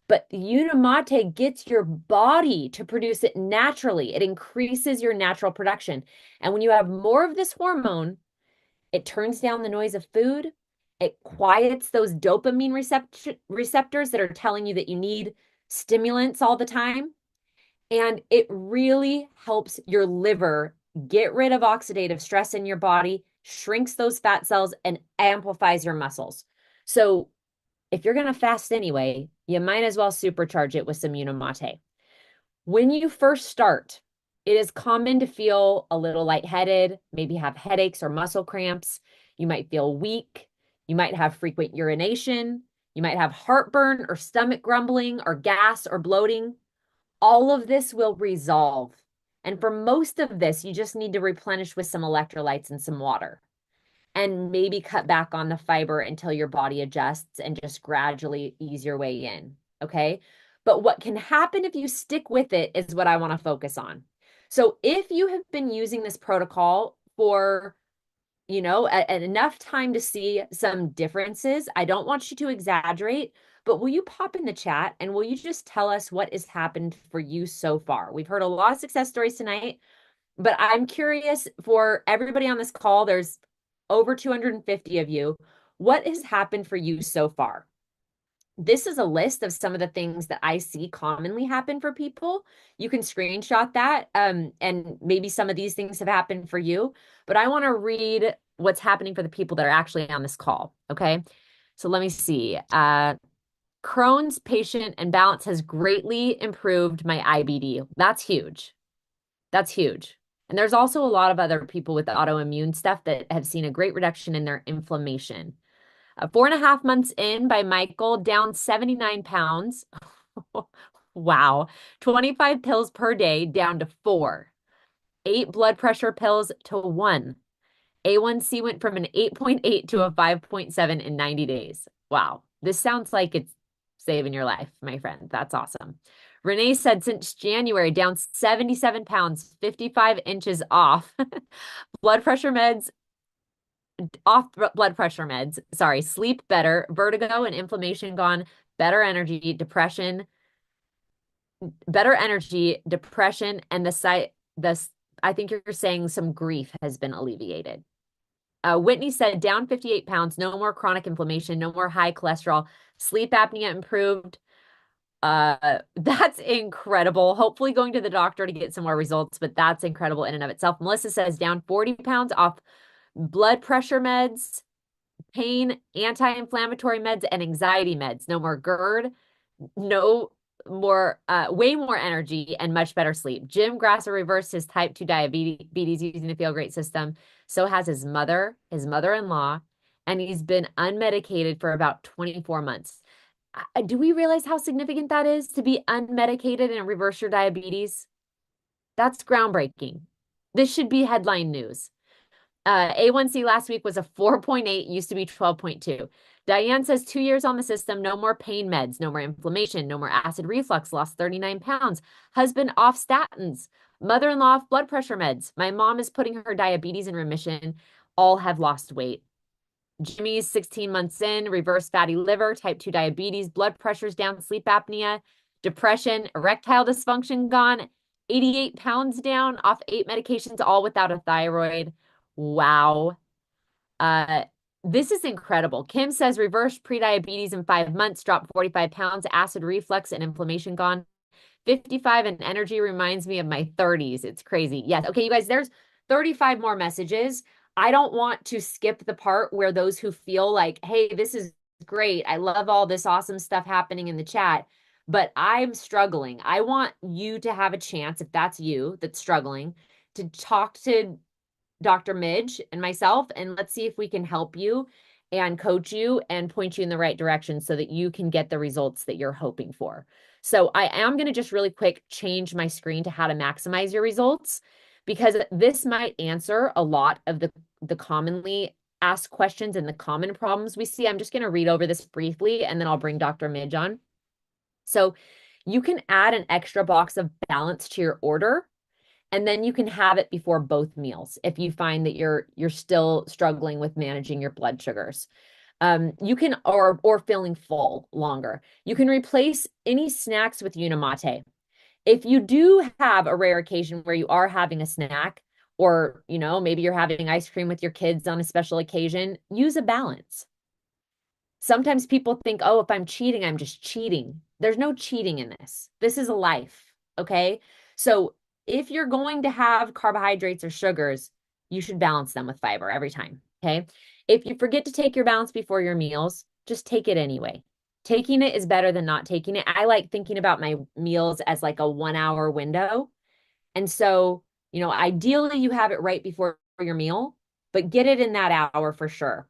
But Unicity gets your body to produce it naturally. It increases your natural production. And when you have more of this hormone, it turns down the noise of food. It quiets those dopamine receptors that are telling you that you need stimulants all the time. And it really helps your liver get rid of oxidative stress in your body, shrinks those fat cells, and amplifies your muscles. So if you're going to fast anyway, you might as well supercharge it with some Unicity. When you first start, it is common to feel a little lightheaded, maybe have headaches or muscle cramps. You might feel weak. You might have frequent urination. You might have heartburn or stomach grumbling or gas or bloating. All of this will resolve. And for most of this, you just need to replenish with some electrolytes and some water. And maybe cut back on the fiber until your body adjusts and just gradually ease your way in. Okay. But what can happen if you stick with it is what I want to focus on. So if you have been using this protocol for, enough time to see some differences. I don't want you to exaggerate, but will you pop in the chat and will you just tell us what has happened for you so far? We've heard a lot of success stories tonight, but I'm curious for everybody on this call, there's over 250 of you. What has happened for you so far? This is a list of some of the things that I see commonly happen for people. You can screenshot that, and maybe some of these things have happened for you, but I want to read what's happening for the people that are actually on this call, okay? So let me see. Crohn's patient and balance has greatly improved my IBD. That's huge. That's huge. And there's also a lot of other people with autoimmune stuff that have seen a great reduction in their inflammation. 4.5 months in by Michael, down 79 pounds. Wow. 25 pills per day, down to 4. 8 blood pressure pills to 1. A1C went from an 8.8 to a 5.7 in 90 days. Wow. This sounds like it's saving your life, my friend. That's awesome. Renee said since January, down 77 pounds, 55 inches off. Blood pressure meds, off blood pressure meds. Sorry, sleep better, vertigo and inflammation gone, better energy, depression, and I think you're saying some grief has been alleviated. Whitney said down 58 pounds, no more chronic inflammation, no more high cholesterol, sleep apnea improved. That's incredible. Hopefully going to the doctor to get some more results, but that's incredible in and of itself. Melissa says down 40 pounds off blood pressure meds, pain, anti-inflammatory meds, and anxiety meds. No more GERD, no more, way more energy and much better sleep. Jim Grasser reversed his type 2 diabetes using the Feel Great system. So has his mother-in-law, and he's been unmedicated for about 24 months. Do we realize how significant that is to be unmedicated and reverse your diabetes? That's groundbreaking. This should be headline news. A1C last week was a 4.8, used to be 12.2. Diane says 2 years on the system, no more pain meds, no more inflammation, no more acid reflux, lost 39 pounds. Husband off statins, mother-in-law off blood pressure meds. My mom is putting her diabetes in remission. All have lost weight. Jimmy's 16 months in, reverse fatty liver, type 2 diabetes, blood pressure's down, sleep apnea, depression, erectile dysfunction gone, 88 pounds down, off 8 medications, all without a thyroid. Wow. This is incredible. Kim says reverse prediabetes in 5 months, dropped 45 pounds, acid reflux and inflammation gone. 55 and energy reminds me of my 30s. It's crazy. Yes. Okay, you guys, there's 35 more messages. I don't want to skip the part where those who feel like, hey, this is great. I love all this awesome stuff happening in the chat, but I'm struggling. I want you to have a chance, if that's you that's struggling, to talk to Dr. Midge and myself, and let's see if we can help you and coach you and point you in the right direction so that you can get the results that you're hoping for. So I am going to just really quick change my screen to how to maximize your results, because this might answer a lot of the commonly asked questions and the common problems we see. I'm just going to read over this briefly, and then I'll bring Dr. Midge on. So you can add an extra box of balance to your order, and then you can have it before both meals if you find that you're still struggling with managing your blood sugars. You can, or feeling full longer. You can replace any snacks with Unimate. If you do have a rare occasion where you are having a snack, or maybe you're having ice cream with your kids on a special occasion, use a balance. Sometimes people think, oh, if I'm cheating, I'm just cheating. There's no cheating in this. This is a life, okay? So if you're going to have carbohydrates or sugars, you should balance them with fiber every time, okay? If you forget to take your balance before your meals, just take it anyway. Taking it is better than not taking it. I like thinking about my meals as like a 1-hour window. And so, ideally you have it right before your meal, but get it in that hour for sure.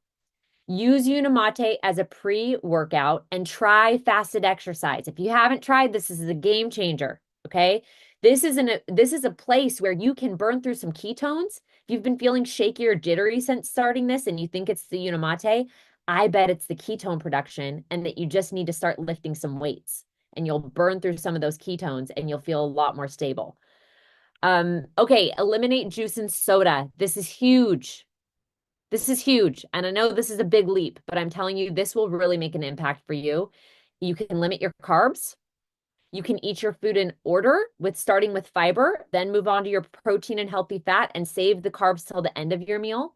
Use Unimate as a pre-workout and try fasted exercise. If you haven't tried this is a game changer, okay? This is a place where you can burn through some ketones. If you've been feeling shaky or jittery since starting this and you think it's the Unimate, I bet it's the ketone production and that you just need to start lifting some weights, and you'll burn through some of those ketones and you'll feel a lot more stable. Okay, eliminate juice and soda. This is huge. This is huge. And I know this is a big leap, but I'm telling you, this will really make an impact for you. You can limit your carbs. You can eat your food in order with starting with fiber, then move on to your protein and healthy fat and save the carbs till the end of your meal.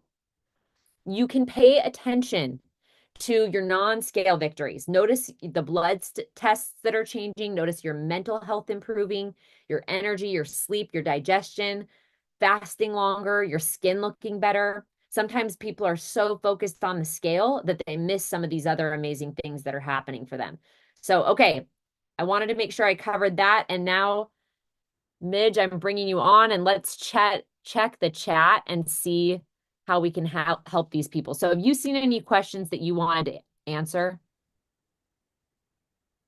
You can pay attention to your non-scale victories. Notice the blood tests that are changing. Notice your mental health improving, your energy, your sleep, your digestion, fasting longer, your skin looking better. Sometimes people are so focused on the scale that they miss some of these other amazing things that are happening for them. So, okay, I wanted to make sure I covered that. And now, Midge, I'm bringing you on and let's check the chat and see how we can help these people. So have you seen any questions that you wanted to answer?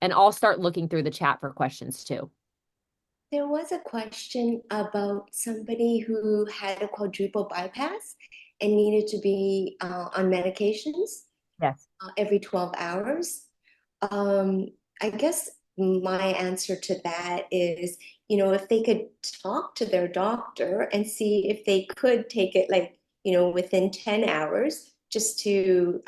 And I'll start looking through the chat for questions too. There was a question about somebody who had a quadruple bypass and needed to be on medications Yes. every 12 hours. I guess my answer to that is, if they could talk to their doctor and see if they could take it like, within 10 hours, just to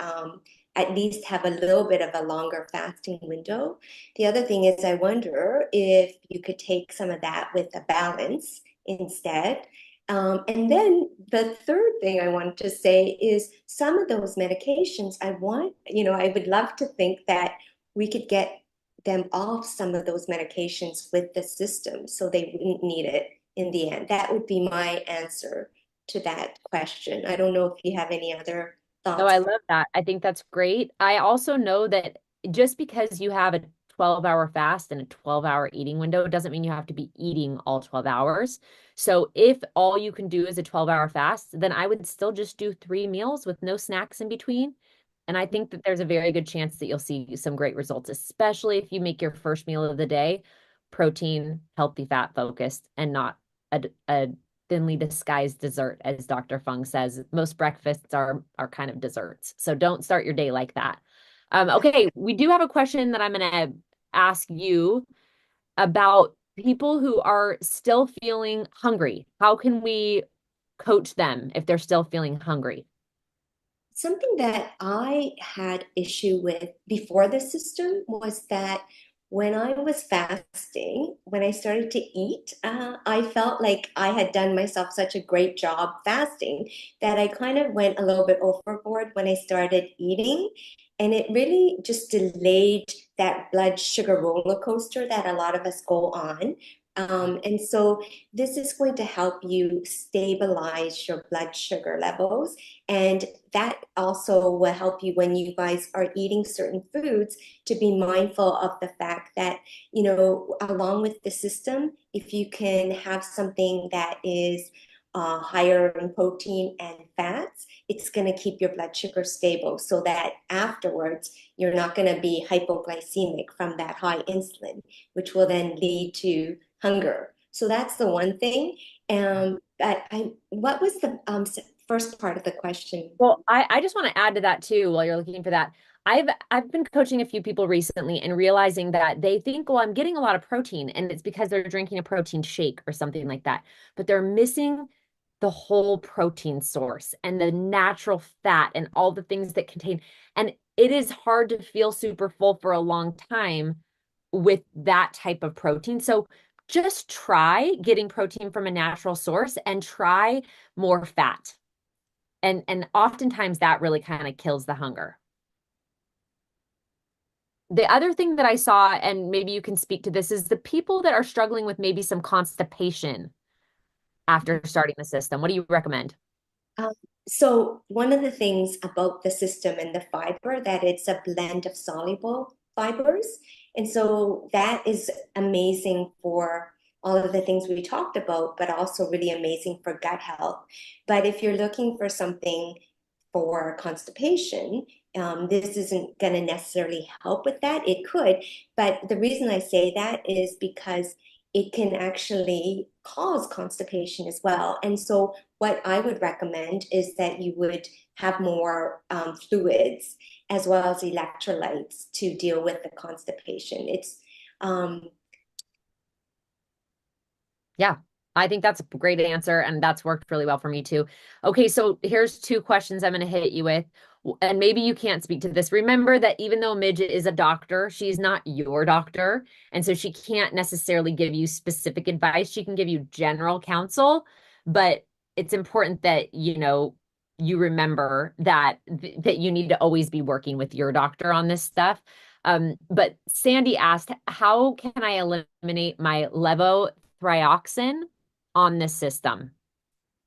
at least have a little bit of a longer fasting window. The other thing is, I wonder if you could take some of that with a balance instead. And then the third thing I wanted to say is some of those medications, I would love to think that we could get them off some of those medications with the system so they wouldn't need it in the end. That would be my answer to that question. I don't know if you have any other No, thoughts. I love that. I think that's great. I also know that just because you have a 12-hour fast and a 12-hour eating window doesn't mean you have to be eating all 12 hours. So if all you can do is a 12-hour fast, then I would still just do 3 meals with no snacks in between. And I think that there's a very good chance that you'll see some great results, especially if you make your first meal of the day protein, healthy fat focused, and not a thinly disguised dessert, as Dr. Fung says. Most breakfasts are kind of desserts. So don't start your day like that. Okay, we do have a question that I'm going to ask you about people who are still feeling hungry. How can we coach them if they're still feeling hungry? Something that I had issue with before the system was that when I was fasting, when I started to eat, I felt like I had done myself such a great job fasting that I kind of went a little bit overboard when I started eating. And it really just delayed that blood sugar roller coaster that a lot of us go on. And so this is going to help you stabilize your blood sugar levels. And that also will help you when you guys are eating certain foods to be mindful of the fact that, along with the system, if you can have something that is higher in protein and fats, it's going to keep your blood sugar stable so that afterwards you're not going to be hypoglycemic from that high insulin, which will then lead to hunger. So that's the one thing. What was the first part of the question? Well, I just want to add to that too while you're looking for that. I've been coaching a few people recently and realizing that they think, well, I'm getting a lot of protein, and it's because they're drinking a protein shake or something like that. But they're missing the whole protein source and the natural fat and all the things that contain. And it is hard to feel super full for a long time with that type of protein. So just try getting protein from a natural source and try more fat. And oftentimes that really kind of kills the hunger. The other thing that I saw, and maybe you can speak to this, is the people that are struggling with maybe some constipation after starting the system. What do you recommend? Um, so one of the things about the system and the fiber that it's a blend of soluble fibers. And so that is amazing for all of the things we talked about, but also really amazing for gut health. But if you're looking for something for constipation, this isn't going to necessarily help with that. It could, but the reason I say that is because it can actually cause constipation as well. And so what I would recommend is that you would have more fluids as well as electrolytes to deal with the constipation. It's Yeah. I think that's a great answer, and that's worked really well for me too. Okay, so here's two questions I'm going to hit you with, and maybe you can't speak to this. Remember that even though Midget is a doctor, she's not your doctor, and so she can't necessarily give you specific advice. She can give you general counsel, but it's important that you remember that that you need to always be working with your doctor on this stuff. But Sandy asked, how can I eliminate my levothyroxine on this system?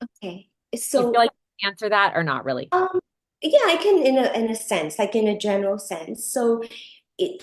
Okay. Do you feel So, like you can answer that or not really? um, yeah, I can in a sense, like in a general sense. So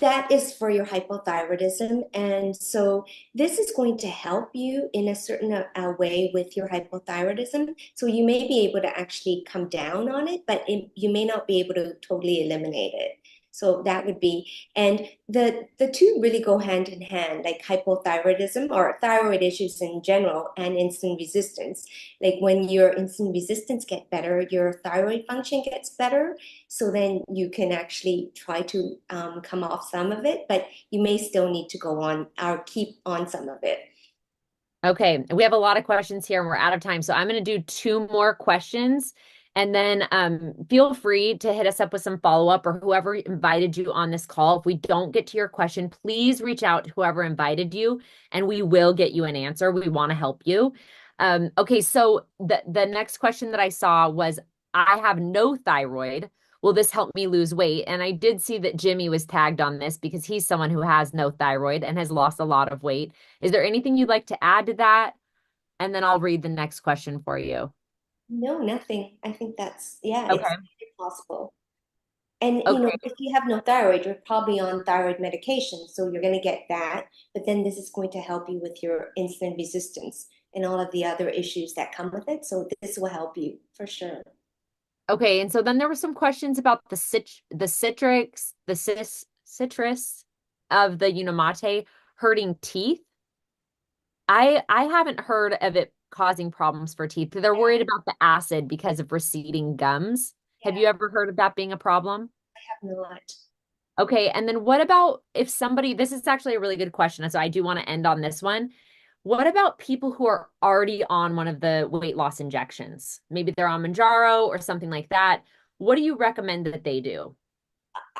that is for your hypothyroidism. And so this is going to help you in a certain way with your hypothyroidism. So you may be able to actually come down on it, but you may not be able to totally eliminate it. So that would be, and the two really go hand in hand, like hypothyroidism or thyroid issues in general and insulin resistance. Like when your insulin resistance gets better, your thyroid function gets better, so then you can actually try to come off some of it, but you may still need to go on or keep on some of it. Okay, we have a lot of questions here and we're out of time. So I'm going to do two more questions and then feel free to hit us up with some follow-up or whoever invited you on this call. If we don't get to your question, please reach out to whoever invited you and we will get you an answer. We want to help you. Okay, so the next question that I saw was, I have no thyroid. Will this help me lose weight? And I did see that Jimmy was tagged on this because he's someone who has no thyroid and has lost a lot of weight. Is there anything you'd like to add to that? And then I'll read the next question for you. No, nothing. I think that's, yeah, it's Okay. possible. And Okay. if you have no thyroid, you're probably on thyroid medication, so you're going to get that. But then this is going to help you with your insulin resistance and all of the other issues that come with it. So this will help you for sure. Okay. And so then there were some questions about the citrus of the Unimate hurting teeth. I haven't heard of it causing problems for teeth. They're worried about the acid because of receding gums. Have Yeah, you ever heard of that being a problem? I have not. Okay, and then what about if somebody, this is actually a really good question, so I do want to end on this one. What about people who are already on one of the weight loss injections? Maybe they're on Manjaro or something like that. What do you recommend that they do?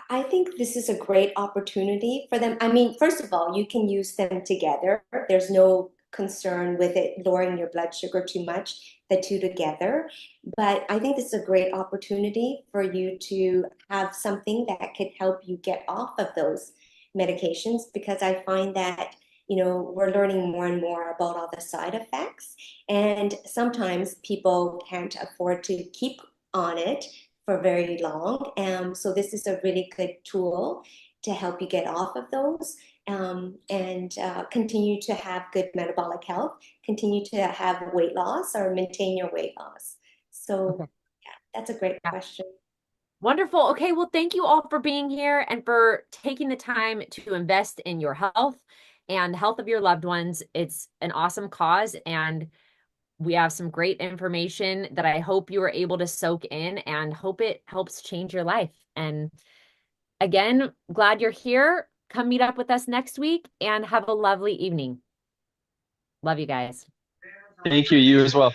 I think this is a great opportunity for them. I mean, first of all, you can use them together. There's no concern with it lowering your blood sugar too much, the two together. But I think this is a great opportunity for you to have something that could help you get off of those medications because I find that, we're learning more and more about all the side effects. And sometimes people can't afford to keep on it for very long. So this is a really good tool to help you get off of those and continue to have good metabolic health, continue to have weight loss or maintain your weight loss. So Okay. yeah, that's a great Yeah. question. Wonderful. Okay, well, thank you all for being here and for taking the time to invest in your health and health of your loved ones. It's an awesome cause, and we have some great information that I hope you were able to soak in and hope it helps change your life. And again, glad you're here. Come meet up with us next week and have a lovely evening. Love you guys. Thank you. You as well.